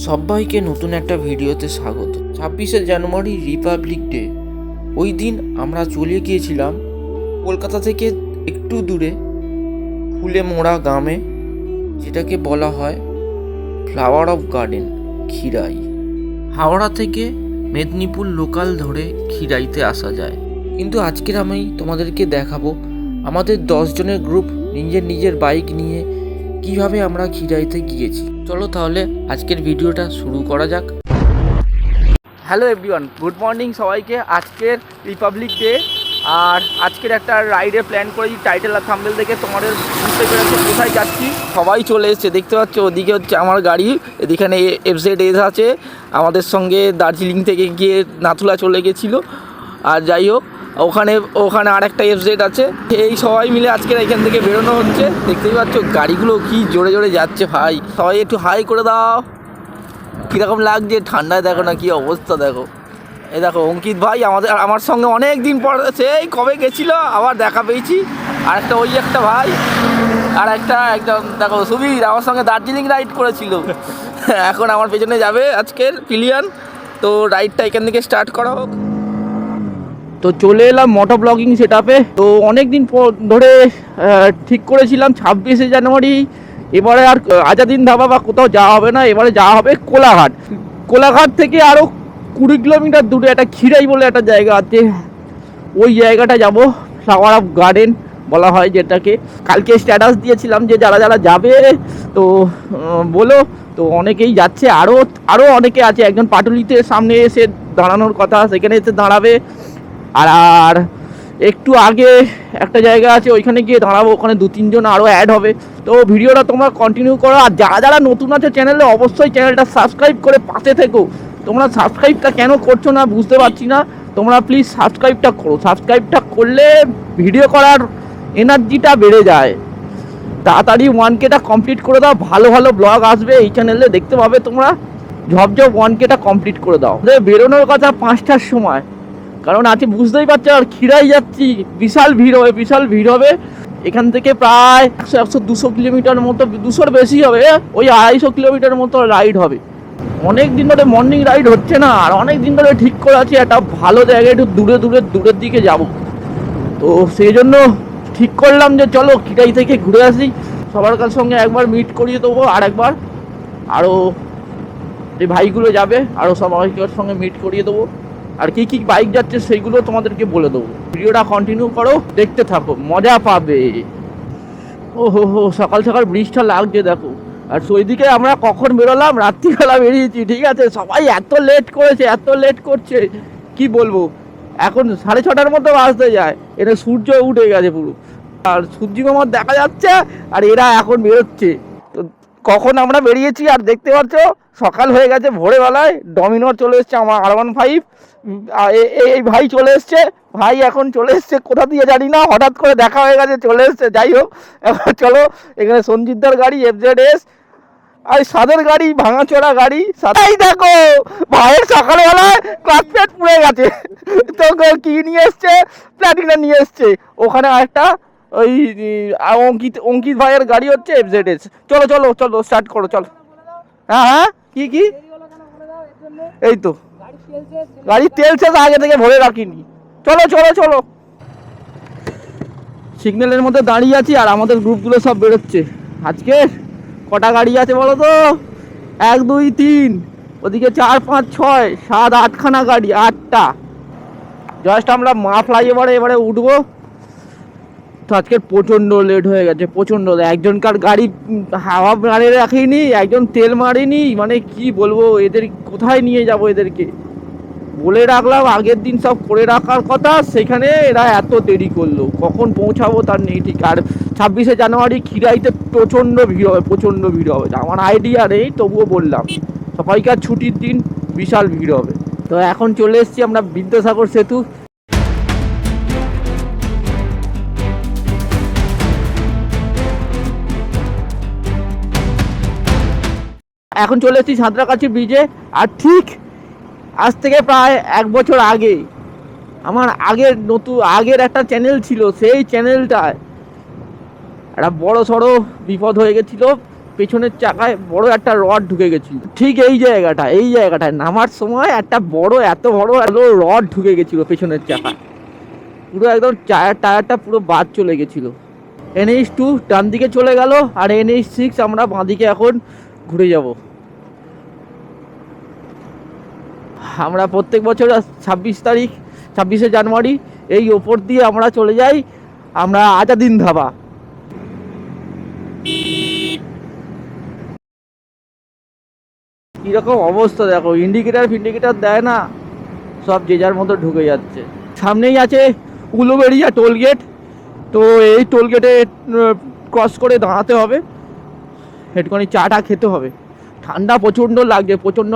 সবাইকে নতুন একটা ভিডিওতে স্বাগত। 26শে জানুয়ারি রিপাবলিক ডে। ওই দিন আমরা চলে গিয়েছিলাম কলকাতা থেকে একটু দূরে ফুলেমোড়া গ্রামে, যেটাকে বলা হয় flower of garden, Khirai. Howrah থেকে মেদিনীপুর লোকাল ধরে খিরাইতে আসা যায়। কিন্তু আজকের আমি তোমাদেরকে দেখাবো আমাদের 10 জনের গ্রুপ নিজের নিজের বাইক নিয়ে কিভাবে আমরা খিরাইতে গিয়েছি। চলো তাহলে আজকের ভিডিওটা শুরু করা যাক। হ্যালো এভরিওয়ান, গুড মর্নিং সবাইকে। আজকের রিপাবলিক ডে, আর আজকের একটা রাইডের প্ল্যান করেছি। টাইটেল আর থাম্বনেল দেখে তোমাদের বুঝতে পেরেছো কোথায় যাচ্ছি। সবাই চলে এসছে, দেখতে পাচ্ছ। ওদিকে হচ্ছে আমার গাড়ি, এদিকে FZ-S আছে। আমাদের সঙ্গে দার্জিলিং থেকে গিয়ে নাথুলা চলে গেছিলো। আর যাই হোক, ওখানে আর একটা FZ আছে। এই সবাই মিলে আজকের এখান থেকে বেরোনো হচ্ছে। দেখতেই পাচ্ছ গাড়িগুলো কি জোরে জোরে যাচ্ছে ভাই। সবাই একটু হাই করে দাও। কীরকম লাগছে, ঠান্ডায় দেখো না কি অবস্থা। দেখো, এই দেখো অঙ্কিত ভাই আমার সঙ্গে অনেক দিন পর, সেই কবে গেছিলো আবার দেখা পেয়েছি। আর একটা ওই একটা ভাই, আর একটা একদম দেখো সুবীর আমার সঙ্গে দার্জিলিং রাইড করেছিল। এখন আমার পেছনে যাবে আজকের পিলিয়ান। তো রাইডটা এখান থেকে স্টার্ট করা হোক। তো চলে এলাম মোটো ব্লগিং সেট আপে। তো অনেক দিন ধরে ঠিক করেছিলাম 26শে জানুয়ারি এবারে আর আজাদিন ধাবা বা কোথাও যাওয়া হবে না, এবারে যাওয়া হবে কোলাঘাট। কোলাঘাট থেকে আরও 20 কিলোমিটার দূরে একটা খিরাই বলে একটা জায়গা আছে, ওই জায়গাটা যাব। ফ্লাওয়ার অফ গার্ডেন বলা হয় যেটাকে। কালকে স্ট্যাটাস দিয়েছিলাম যে যারা যারা যাবে তো বলো। তো অনেকেই যাচ্ছে, আরও অনেকে আছে। একজন পাটুলিতে সামনে এসে দাঁড়ানোর কথা, সেখানে এসে দাঁড়াবে। আর একটু আগে একটা জায়গা আছে, ওইখানে গিয়ে দাঁড়াবো। ওখানে 2-3 জন আরও অ্যাড হবে। তো ভিডিওটা তোমরা কন্টিনিউ করো। আর যারা যারা নতুন আছে চ্যানেলে, অবশ্যই চ্যানেলটা সাবস্ক্রাইব করে পাশে থেকো। তোমরা সাবস্ক্রাইবটা কেন করছো না বুঝতে পারছি না। তোমরা প্লিজ সাবস্ক্রাইবটা করো। সাবস্ক্রাইবটা করলে ভিডিও করার এনার্জিটা বেড়ে যায়। তাড়াতাড়ি 1Kটা কমপ্লিট করে দাও। ভালো ভালো ব্লগ আসবে এই চ্যানেলে, দেখতে পাবে তোমরা। ঝপঝপ 1Kটা কমপ্লিট করে দাও। বেরোনোর কথা 5টার সময়, কারণ আজকে বুঝতেই পারছো আর খিরাই যাচ্ছি, বিশাল ভিড় হবে। এখান থেকে প্রায় 100-200 কিলোমিটার মতো, 200-র বেশি হবে, ওই 250 কিলোমিটার মতো রাইড হবে। অনেক দিন ধরে মর্নিং রাইড হচ্ছে না, আর অনেক দিন ধরে ঠিক করে আছি একটা ভালো জায়গায় একটু দূরের দিকে যাব। তো সেই জন্য ঠিক করলাম যে চলো খিরাই থেকে ঘুরে আসি। সবার কাছ সঙ্গে একবার মিট করিয়ে দেবো, আর একবার আরও যে ভাইগুলো যাবে আরও সবার সঙ্গে মিট করিয়ে দেবো। আর কি কি বাইক যাচ্ছে সেইগুলো তোমাদেরকে বলে দেবো। ভিডিওটা কন্টিনিউ করো, দেখতে থাকো, মজা পাবে। ও হো, সকাল সকাল ব্রিজটা লাগছে দেখো। আর ওইদিকে আমরা কখন বেরোলাম, রাত্রিবেলা বেরিয়েছি, ঠিক আছে। সবাই এত লেট করছে কি বলবো। এখন 6:30টার মতো বাজতে যায়, এটা সূর্য উঠে গেছে পুরো, আর সূর্যিমামার দেখা যাচ্ছে। আর এরা এখন বেরোচ্ছে। তো কখন আমরা বেরিয়েছি আর দেখতে পাচ্ছ সকাল হয়ে গেছে। ভোরবেলায় ডমিনোর চলে এসছে, আমার R15 এই ভাই চলে এসছে। ভাই এখন চলে এসছে কোথা দিয়ে জানি না, হঠাৎ করে দেখা হয়ে গেছে, চলে এসছে। যাই হোক, এবার চলো। এখানে সঞ্জিতদার গাড়ি FZ-S, আর সাদের গাড়ি, ভাঙাচোরা গাড়ি। সাদাই দেখো ভাইয়ের সকালবেলায় ক্লাস প্লেট পুড়ে গেছে। তো কি নিয়ে এসছে, প্ল্যাটিনা নিয়ে এসছে। ওখানে একটা ওই অঙ্কিত ভাইয়ের গাড়ি হচ্ছে FZ-S। চলো স্টার্ট করো, চলো। হ্যাঁ কি এই তো গাড়ির তেল শেষ, আগে থেকে ভরে রাখিনি। চলো। সিগন্যালের মধ্যে দাঁড়িয়ে আছি, আর আমাদের গ্রুপগুলো সব বেরোচ্ছে। আজকে কটা গাড়ি আছে বলো তো? 1, 2, 3, ওদিকে 4, 5, 6, 7, 8খানা গাড়ি, 8টা। জাস্ট আমরা মা ফ্লাইওভারে এবারে উঠবো। তো আজকে প্রচণ্ড লেট হয়ে গেছে, প্রচণ্ড। একজনকার গাড়ি হাওয়া মারে রাখিনি, একজন তেল মারেনি। মানে কি বলবো, এদের কোথায় নিয়ে যাব? এদেরকে বলে রাখলাম আগের দিন সব করে রাখার কথা, সেখানে এরা এত দেরি করলো। কখন পৌঁছাবো তার নেই ঠিক। আর 26শে জানুয়ারি খিরাইতে প্রচণ্ড ভিড় হবে। আমার আইডিয়া নেই, তবুও বললাম সবাইকার ছুটির দিন, বিশাল ভিড় হবে। তো এখন চলে এসেছি আমরা বিদ্যাসাগর সেতু। এখন চলে এসেছি সাঁতরাগাছি ব্রিজে। আর ঠিক আজ থেকে প্রায় 1 বছর আগে আমার আগের একটা চ্যানেল ছিল, সেই চ্যানেলটায় একটা বড় সড়ো বিপদ হয়ে গেছিলো। পেছনের চাকায় বড় একটা রড ঢুকে গেছিল। ঠিক এই জায়গাটায় নামার সময় একটা এত বড় রড ঢুকে গেছিল পেছনের চাকায়, পুরো একদম টায়ারটা পুরো বাদ চলে গেছিল। NH2 ডান দিকে চলে গেল, আর NH6 আমরা বাঁ দিকে এখন ঘুরে যাব। আমরা প্রত্যেক বছর 26শে জানুয়ারি এই ওপর দিয়ে আমরা চলে যাই আমরা আজাদিন ধাবা। কিরকম অবস্থা দেখো, ইন্ডিকেটার দেয় না, সব যে যার মতো ঢুকে যাচ্ছে। সামনেই আছে উলুবেড়িয়া টোলগেট, তো এই টোলগেটে ক্রস করে দাঁড়াতে হবে, একটুখানি চাটা খেতে হবে। ঠান্ডা প্রচণ্ড লাগছে, প্রচণ্ড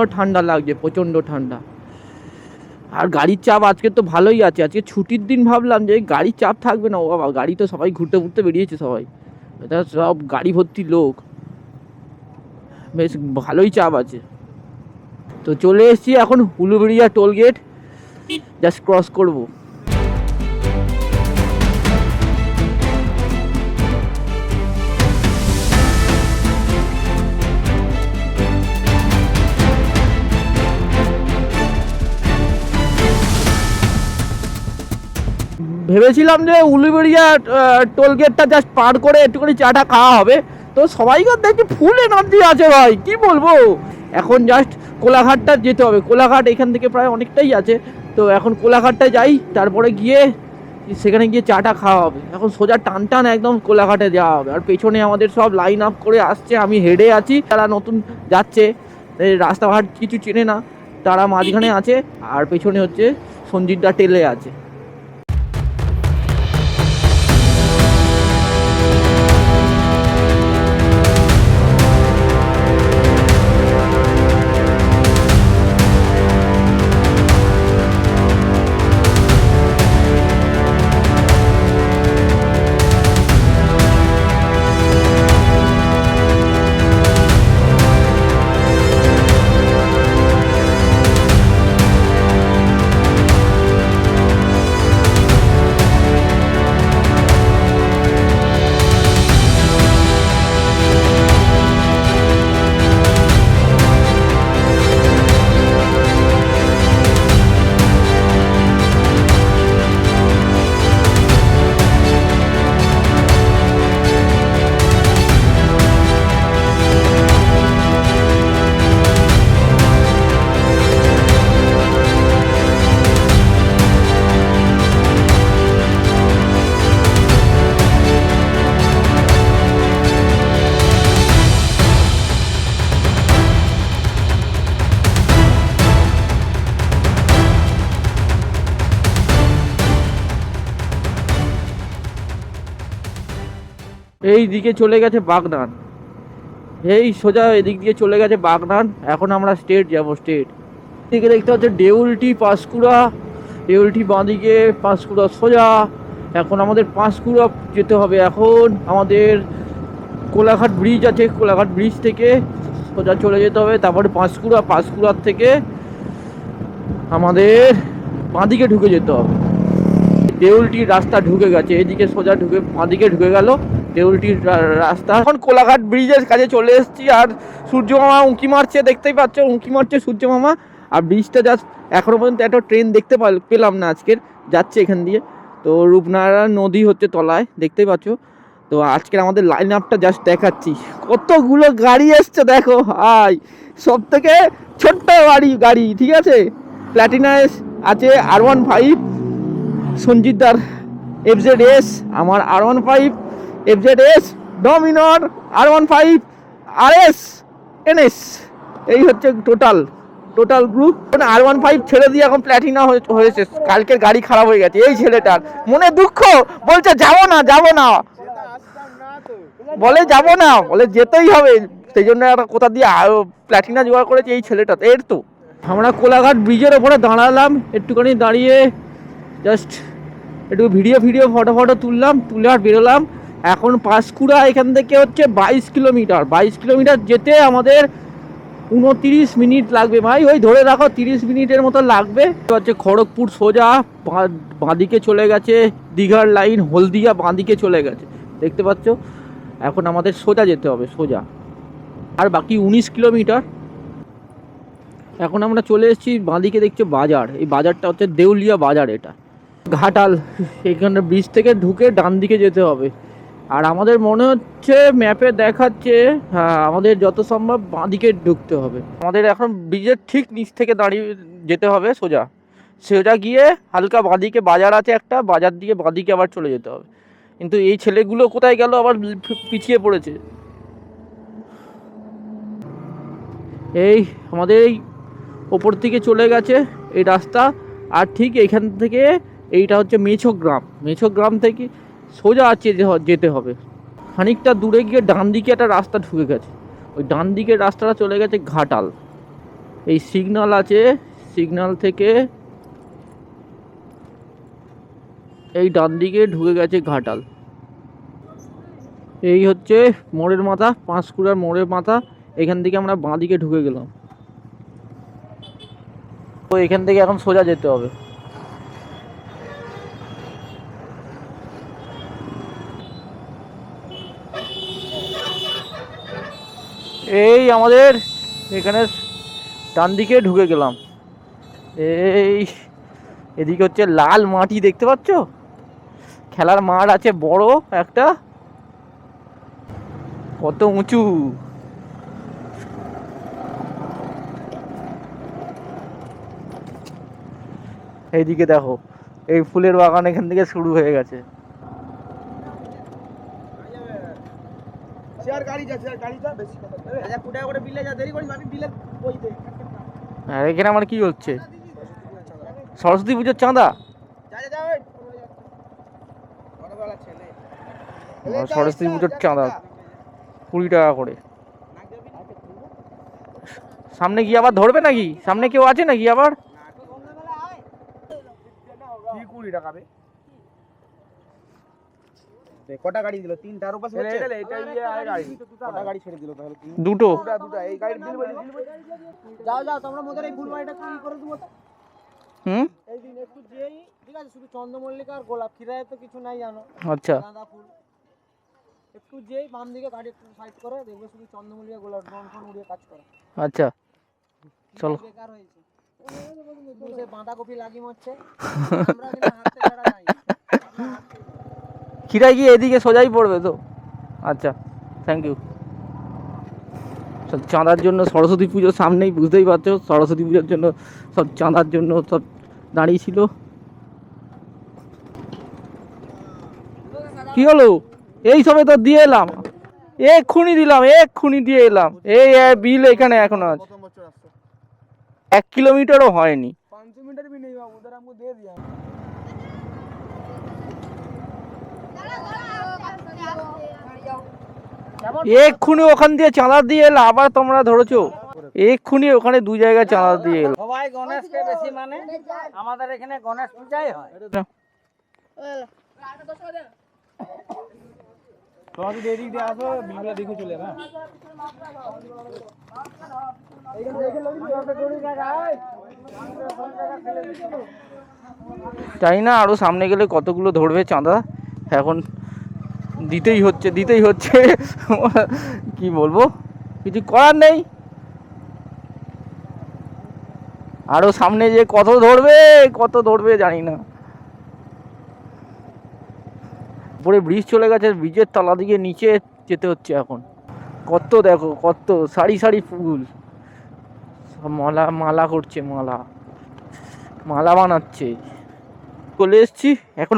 ঠান্ডা। আর গাড়ির চাপ আজকে তো ভালোই আছে, আজকে ছুটির দিন, ভাবলাম যে গাড়ির চাপ থাকবে না। ও বাবা, গাড়ি তো সবাই ঘুরতে বেরিয়েছে, সবাই এটা সব গাড়ি ভর্তি লোক, বেশ ভালোই চাপ আছে। তো চলে এসেছি এখন উলুবেড়িয়া টোলগেট, জাস্ট ক্রস করবো। ভেবেছিলাম যে উলুবেড়িয়া টোলগেটটা জাস্ট পার করে একটুখানি চাটা খাওয়া হবে, তো সবাইকার দেখি ফুল এনার্জি আছে ভাই, কি বলবো। এখন জাস্ট কোলাঘাটটা যেতে হবে, কোলাঘাট এখান থেকে প্রায় অনেকটাই আছে, তো এখন কোলাঘাটটা যাই, তারপরে গিয়ে সেখানে গিয়ে চাটা খাওয়া হবে। এখন সোজা টান একদম কোলাঘাটে যাওয়া হবে। আর পেছনে আমাদের সব লাইন আপ করে আসছে, আমি হেডে আছি, তারা নতুন যাচ্ছে, রাস্তাঘাট কিছু চেনে না, তারা মাঝখানে আছে, আর পেছনে হচ্ছে সঞ্জিতদা টেলে আছে। এই দিকে চলে গেছে বাগনান, এই সোজা এদিক দিয়ে চলে গেছে বাগনান। এখন আমরা স্টেট যাব, স্টেট দিকে দেখতে হচ্ছে দেউলটি, পাঁশকুড়া, দেউলটি বাঁদিকে, পাঁশকুড়া সোজা। এখন আমাদের পাঁশকুড়া যেতে হবে। এখন আমাদের কোলাঘাট ব্রিজ আছে, কোলাঘাট ব্রিজ থেকে সোজা চলে যেতে হবে, তারপরে পাঁশকুড়ার থেকে আমাদের বাঁদিকে ঢুকে যেতে হবে। দেউলটির রাস্তা ঢুকে গেছে, এদিকে সোজা ঢুকে বাঁদিকে ঢুকে গেল দেউলটির রাস্তা। এখন কোলাঘাট ব্রিজের কাছে চলে এসেছি, আর সূর্য মামা উঁকি মারছে, দেখতেই পাচ্ছ, উঁকি মারছে সূর্য মামা। আর ব্রিজটা জাস্ট এখনো পর্যন্ত একটা ট্রেন দেখতে পেলাম না আজকের, যাচ্ছে এখান দিয়ে। তো রূপনারায়ণ নদী হচ্ছে তলায়, দেখতেই পাচ্ছ। তো আজকের আমাদের লাইন আপটা জাস্ট দেখাচ্ছি, কতগুলো গাড়ি এসছে দেখো ভাই, সব থেকে ছোট্ট গাড়ি, ঠিক আছে। প্ল্যাটিনা আছে, R15 সঞ্জিতদার FZS, আমার R15 FZS, ডমিনর R15 RS NS, এই হচ্ছে টোটাল গ্রুপ। R15 ছেড়ে দিয়ে এখন প্ল্যাটিনা হয়েছে, কালকের গাড়ি খারাপ হয়ে গেছে। এই ছেলেটার মনে দুঃখ, বলছে যাবো না, বলে যাবো না, বলে যেতেই হবে, সেই জন্য একটা কোথা দিয়ে প্ল্যাটিনা জোগাড় করেছে এই ছেলেটা। এর তো আমরা কোলাঘাট ব্রিজের ওপরে দাঁড়ালাম, একটুখানি দাঁড়িয়ে জাস্ট একটু ভিডিও ফটো তুললাম, তুলে আর বেরোলাম। এখন পাঁশকুড়া এখান থেকে হচ্ছে 22 কিলোমিটার যেতে আমাদের 29 মিনিট লাগবে ভাই, ওই ধরে রাখো 30 মিনিটের মতো লাগবে। হচ্ছে খড়গপুর সোজা বাঁদিকে চলে গেছে, দীঘার লাইন, হলদিয়া বাঁদিকে চলে গেছে, দেখতে পাচ্ছ। এখন আমাদের সোজা যেতে হবে, সোজা আর বাকি 19 কিলোমিটার। এখন আমরা চলে এসেছি বাঁদিকে দেখছো বাজার, এই বাজারটা হচ্ছে দেউলিয়া বাজার, এটা ঘাটাল। এখানে ব্রিজ থেকে ঢুকে ডান দিকে যেতে হবে। আর আমাদের মনে হচ্ছে ম্যাপে দেখাচ্ছে, হ্যাঁ আমাদের যত সম্ভব বাঁদিকে ঢুকতে হবে। আমাদের এখন ব্রিজের ঠিক নিচ থেকে দাঁড়িয়ে যেতে হবে সোজা, সেটা গিয়ে হালকা বাঁদিকে বাজার আছে একটা, বাজার দিয়ে বাঁদিকে আবার চলে যেতে হবে। কিন্তু এই ছেলেগুলো কোথায় গেল, আবার পিছিয়ে পড়েছে। এই আমাদের এই ওপর থেকে চলে গেছে এই রাস্তা, আর ঠিক এইখান থেকে এইটা হচ্ছে মেছো গ্রাম। মেছো গ্রাম থেকে সোজা আছে যেতে হবে। খানিকটা দূরে গিয়ে ডান দিকে একটা রাস্তা ঢুকে গেছে, ওই ডান দিকের রাস্তাটা চলে গেছে ঘাটাল। এই সিগন্যাল আছে, সিগন্যাল থেকে এই ডান দিকে ঢুকে গেছে ঘাটাল। এই হচ্ছে মোড়ের মাথা, পাঁশকুড়ার মোড়ের মাথা। এখান থেকে আমরা বাঁ দিকে ঢুকে গেলাম। তো এখান থেকে এখন সোজা যেতে হবে। এই আমাদের এখানে ডান দিকে ঢুকে গেলাম। এই এদিকে হচ্ছে লাল মাটি, দেখতে পাচ্ছ? খেলার মাঠ আছে বড় একটা, কত উঁচু। এইদিকে দেখো, এই ফুলের বাগান এখান থেকে শুরু হয়ে গেছে। আর এখানে আমার কি হচ্ছে, সরস্বতী পুজোর চাঁদা। সরস্বতী পুজোর চাঁদা 20 টাকা করে। সামনে গিয়ে আবার ধরবে নাকি? সামনে কেউ আছে নাকি আবার? 20 টাকা কটা গাড়ি দিল? 3টার উপর হচ্ছে এটা আর গাড়ি কটা গাড়ি ছেড়ে দিল তাহলে? দুটো। দুটো এই গাড়ির বিল যাও যাও তোমরা মোদের এই ফুলবাড়িটা কি করে দেবো তো? এই দিন একটু যেই ঠিক আছে, শুধু চন্দ্রমল্লিকা আর গোলাপ, খিরায় তো কিছু নাই জানো। আচ্ছা, গাঁদা ফুল একটু যেই বাম দিকে গাড়ি একটু সাইড করে দেখবে, শুধু চন্দ্রমল্লিকা গোলাপ ফোন উড়িয়ে কাজ করে। আচ্ছা চলো। বেকার হয়েছে, সে বাঁধাকপি লাগি মরছে, আমরা কিন্তু হাঁটতে ছাড়া যাই। খিরাই গিয়ে এদিকে সোজাই পড়বে তো? আচ্ছা, থ্যাংক ইউ। সব চাঁদার জন্য, সরস্বতী পুজোর সামনেই, বুঝতেই পারছো সরস্বতী পুজোর জন্য সব চাঁদার জন্য সব দাঁড়িয়ে ছিল। কি হলো? এই সবে তো দিয়ে এলাম, এক্ষুনি দিলাম, এক্ষুনি দিয়ে এলাম। এই বিল এখানে এখনো আছে, 1 কিলোমিটারও হয়নি। 500 मीटर भी नहीं हुआ, उधर हमको दे दिया। এক্ষুনি ওখান দিয়ে চাঁদা দিয়ে এলো, আবার তোমরা ধরেছো। এক্ষুনি ওখানে 2 জায়গায় চাঁদা দিয়ে এলো। সবাই গণেশকে বেশি মানে, আমাদের এখানে গণেশ পূজাই হয়। তোমরা যদি এদিক দিয়ে আসো, বিলগুলো দেখে চলে না। জানি না আরো সামনে গেলে কতগুলো ধরবে চাঁদা, এখন দিতেই হচ্ছে কি বলবো, কিছু করার নেই। আরো সামনে যে কত ধরবে জানি না। উপরে ব্রিজ চলে গেছে, ব্রিজের তলা দিকে নিচে যেতে হচ্ছে এখন। কত দেখো, কত সারি সারি ফুল, সব মালা করছে, মালা বানাচ্ছে। চলে এসছি এখন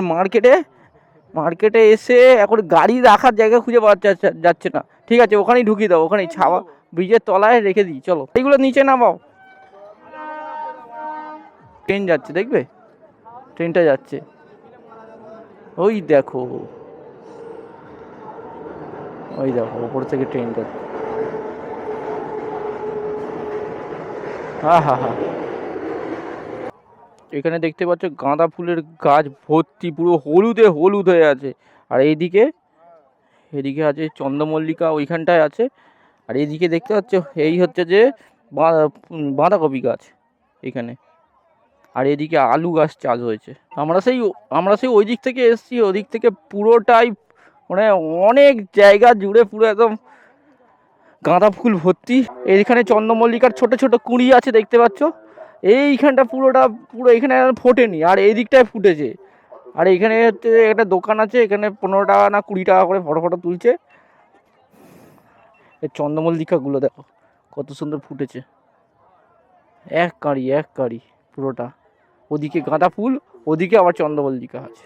মার্কেটে এসে এখন গাড়ি রাখার জায়গা খুঁজে পাওয়া যাচ্ছে না। ঠিক আছে, ওখানেই ঢুকিয়ে দাও, ওখানেই ছাওয়া ব্রিজের তলায় রেখে দিই। চলো, এইগুলো নিচে নামাও। ট্রেন যাচ্ছে, দেখবে ট্রেনটা যাচ্ছে, ওই দেখো ওপর থেকে ট্রেন যাচ্ছে। হা। এখানে দেখতে পাচ্ছ গাঁদা ফুলের গাছ ভর্তি, পুরো হলুদ হয়ে আছে। আর এদিকে আছে চন্দ্রমল্লিকা, ওইখানটায় আছে। আর এইদিকে দেখতে পাচ্ছ এই হচ্ছে যে বাঁধাকপি গাছ এখানে। আর এদিকে আলু গাছ চাষ হয়েছে। আমরা সেই ওই দিক থেকে এসেছি, ওদিক থেকে পুরোটাই মানে অনেক জায়গা জুড়ে পুরো একদম গাঁদা ফুল ভর্তি। এইখানে চন্দ্রমল্লিকার ছোট ছোট কুঁড়ি আছে দেখতে পাচ্ছ। এইখানটা পুরো এখানে ফোটেনি, আর এই দিকটায় ফুটেছে। আর এইখানে হচ্ছে একটা দোকান আছে, এখানে 15 টাকা না 20 টাকা করে ফটো তুলছে। এই চন্দ্রমল্লিকাগুলো দেখো কত সুন্দর ফুটেছে, এক কাঁড়ি পুরোটা। ওদিকে গাঁদা ফুল, ওদিকে আবার চন্দ্রমল্লিকা আছে।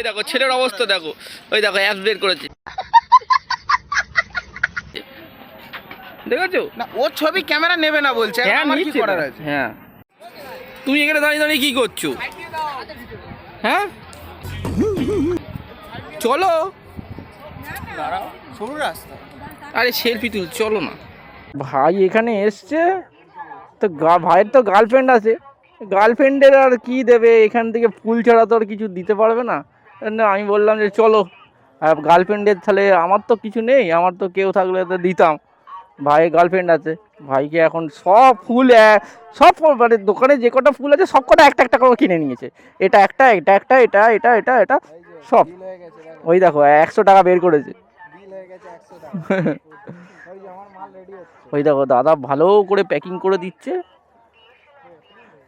দেখো ছেলের অবস্থা দেখো, ওই দেখো অ্যাপ বের করেছে, দেখেছো না ওর ছবি ক্যামেরা নেবে না বলছে, হ্যাঁ আমার কি নিচ্ছে করার তো। আছে? হ্যাঁ তুমি এখানে দাঁড়িয়ে কি করছো? হ্যাঁ চলো, দাঁড়াও, সরু রাস্তা। আরে সেলফি তুল, চলো না। ভাই এখানে এসছে তো ভাইয়ের তো গার্লফ্রেন্ড আছে, গার্লফ্রেন্ডের আর কি দেবে, এখান থেকে ফুল ছাড়া তো আর কিছু দিতে পারবে না। আমি বললাম যে চলো, আর গার্লফ্রেন্ডের তাহলে আমার তো কিছু নেই, আমার তো কেউ থাকলে তো দিতাম। ভাইয়ের গার্লফ্রেন্ড আছে, ভাইকে এখন সব ফুল সব মানে দোকানে যে কটা ফুল আছে সব কটা একটা একটা করে কিনে নিয়েছে। এটা একটা, এটা একটা, এটা এটা এটা এটা সব। ওই দেখো 100 টাকা বের করেছে। ওই দেখো দাদা ভালো করে প্যাকিং করে দিচ্ছে,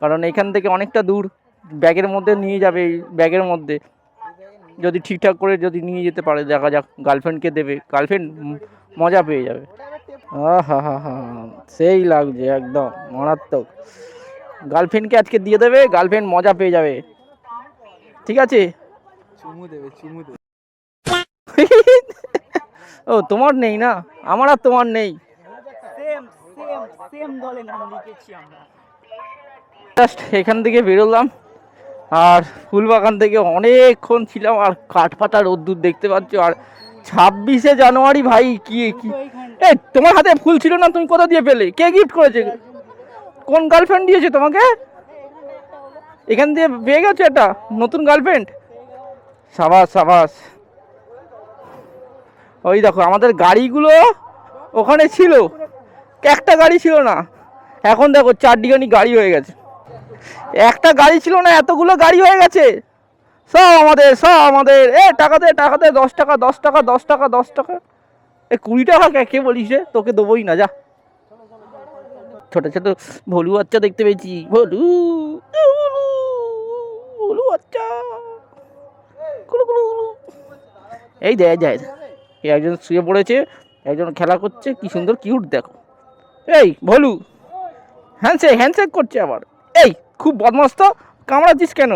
কারণ এখান থেকে অনেকটা দূর, ব্যাগের মধ্যে নিয়ে যাবে। এই ব্যাগের মধ্যে যদি ঠিকঠাক করে যদি নিয়ে যেতে পারে, দেখা যাক, গার্লফ্রেন্ডকে দেবে, গার্লফ্রেন্ড মজা পেয়ে যাবে। হা হা হা, সেই লাগছে একদম মারাত্মক। গার্লফ্রেন্ডকে আজকে দিয়ে দেবে, গার্লফ্রেন্ড মজা পেয়ে যাবে। ঠিক আছে, চুমু দেবে, চুমু দেবে। ও তোমার নেই না, আমার আর তোমার নেই। জাস্ট এখান থেকে বেরোলাম, আর ফুল বাগান থেকে অনেকক্ষণ ছিলাম, আর কাঠ পাতা রোদ্দুর দেখতে পাচ্ছ। আর 26শে জানুয়ারি ভাই, কি কি এই তোমার হাতে ফুল ছিল না, তুমি কোথা দিয়ে পেলে? কে গিফট করেছে? কোন গার্লফ্রেন্ড দিয়েছে তোমাকে? এখান দিয়ে পেয়ে গেছো এটা নতুন গার্লফ্রেন্ড? সাবাস সাবাস। ওই দেখো আমাদের গাড়িগুলো ওখানে ছিল, একটা গাড়ি ছিল না, এখন দেখো 4 গাড়ি হয়ে গেছে। একটা গাড়ি ছিল না, এতগুলো গাড়ি হয়ে গেছে। সব আমাদের টাকা দে 10 টাকা 10 টাকা 10 টাকা 10 টাকা, 20 টাকা কে বলিস রে, তোকে দেবোই না, যা। ছোট ছোট ভলু বাচ্চা দেখতে পেয়েছি, ভলু ভলু বাচ্চা, এই দেয় যায়, একজন শুয়ে পড়েছে, একজন খেলা করছে, কি সুন্দর কিউট দেখো। এই ভলু হ্যান্ডশেক করছে আবার। এই খুব বদমাস তো, কামড়াচ্ছিস কেন?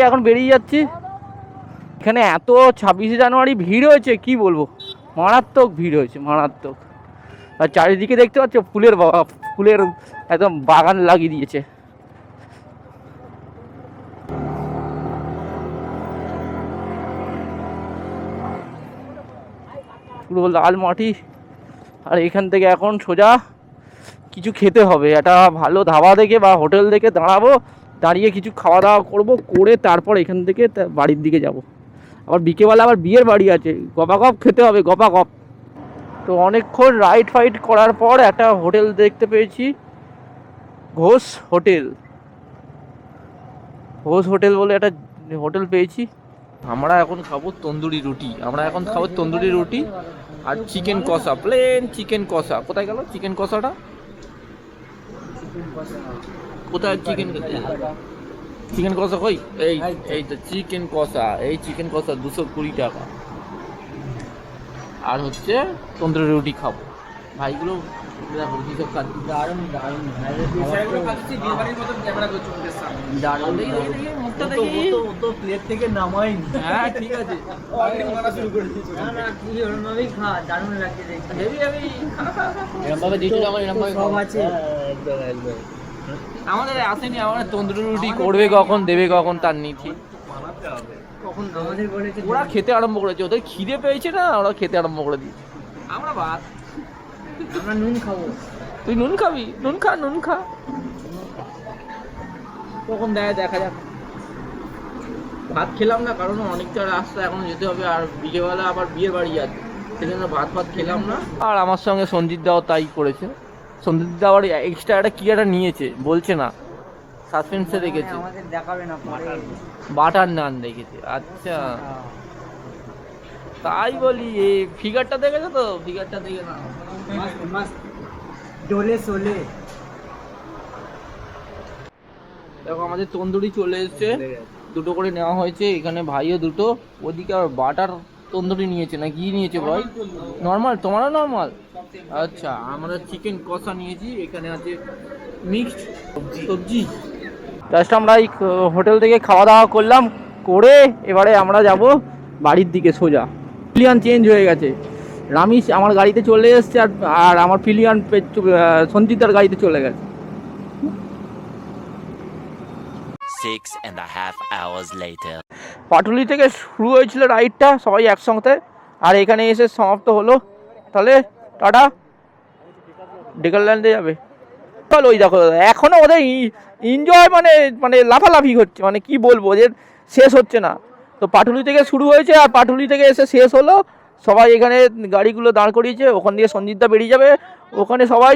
এখন বেরিয়ে যাচ্ছি। এখানে এত 26শে জানুয়ারি ভিড় হয়েছে কি বলবো, মারাত্মক ভিড় হয়েছে, মারাত্মক। আর চারিদিকে দেখতে পাচ্ছ ফুলের একদম বাগান লাগিয়ে দিয়েছে। পুরো লাল মাটি। আর এখান থেকে এখন সোজা কিছু খেতে হবে, একটা ভালো ধাবা দেখে বা হোটেল দেখে দাঁড়াবো, দাঁড়িয়ে কিছু খাওয়া দাওয়া করবো, করে তারপর এখান থেকে বাড়ির দিকে যাব। আবার বিকেলবেলা আবার বিয়ের বাড়ি আছে, গপাগপ খেতে হবে, গপাগপ। তো অনেকক্ষণ রাইড ফাইড করার পর একটা হোটেল দেখতে পেয়েছি, ঘোষ হোটেল। ঘোষ হোটেল বলে একটা হোটেল পেয়েছি। আমরা এখন খাবো তন্দুরি রুটি, আর চিকেন কষা, প্লেন চিকেন কষা। কোথায় গেল চিকেন কষাটা? কোথায় চিকেন কষা কই? এই তো চিকেন কষা 220 টাকা। আর হচ্ছে তন্দুরি রুটি খাবো। ভাইগুলো দেখো কি সব খাচ্ছি, দারুণ প্লেট থেকে নামাইনি। হ্যাঁ ঠিক আছে, দারুণ লাগছে দেখতে। আমাদের আসেনি, আমরা তন্দুরি রুটি করবে কখন, দেবে কখন তার নেই ঠিক। ওরা খেতে আরম্ভ করেছে, ওদের খিদে পেয়েছে না, ওরা খেতে আরম্ভ করে দিয়েছে। আমরা ভাত, আমরা নুন খাবো। তুই নুন খাবি? নুন খা। কখন দেখা যাক। ভাত খেলাম না, কারণ অনেকটা রাস্তা এখন যেতে হবে, আর বিকেলবেলা আবার বিয়ের বাড়ি আছে, সেই জন্য ভাত খেলাম না। আর আমার সঙ্গে সঞ্জিত দাও তাই করেছে। সঞ্জিত দা আবার এক্সট্রা একটা কি একটা নিয়েছে, বলছে না, সাসপেন্সে রেখেছে। আমাদের দেখাবে না, বাটার নান রেখেছে। আচ্ছা তাই বলি, এই ফিগারটা দেখেছো তো? ফিগারটা দেখে না, ডোলে সোলে। দেখো আমাদের তন্দুরি চলে এসেছে, দুটো করে নেওয়া হয়েছে। এখানে ভাইও দুটো, ওদিকে আর বাটার তন্দুরি নিয়েছে না কি নিয়েছে ভাই? নর্মাল, তোমারও নর্মাল? আচ্ছা, আমরা চিকেন কষা নিয়েছি। এখানে আছে মিক্সড সবজি। জাস্ট আমরা এই হোটেল থেকে খাওয়া দাওয়া করলাম, করে এবারে আমরা যাব বাড়ির দিকে সোজা। পিলিয়ান চেঞ্জ হয়ে গেছে, রামিস আমার গাড়িতে চলে এসছে, আর আমার পিলিয়ান সঞ্জিতার গাড়িতে চলে গেছে। 6.5 hours later. পাটুলি থেকে শুরু হয়েছিল রাইডটা, সবাই একসঙ্গে, আর এখানে এসে সমাপ্ত হলো। তাহলে টাটা, ডেকারল্যান্ডে যাবে। চলো, ওই দেখো এখনও ওদের এনজয় মানে লাফালাফি হচ্ছে, মানে কি বলবো, ওদের শেষ হচ্ছে না। তো পাটুলি থেকে শুরু হয়েছে, আর পাটুলি থেকে এসে শেষ হলো। সবাই এখানে গাড়িগুলো দাঁড় করিয়েছে, ওখান দিয়ে সঞ্জিতদা বেরিয়ে যাবে, ওখানে সবাই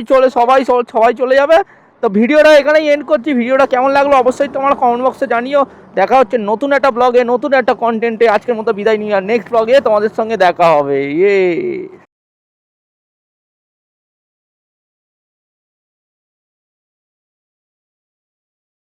চলে যাবে। তো ভিডিওটা এখানেই এন্ড করছি। ভিডিওটা কেমন লাগলো অবশ্যই তোমার কমেন্ট বক্সে জানিও। দেখা হচ্ছে নতুন একটা ব্লগে, নতুন একটা কন্টেন্টে। আজকের মতো বিদায় নিয়ে, আর নেক্সট ব্লগে তোমাদের সঙ্গে দেখা হবে।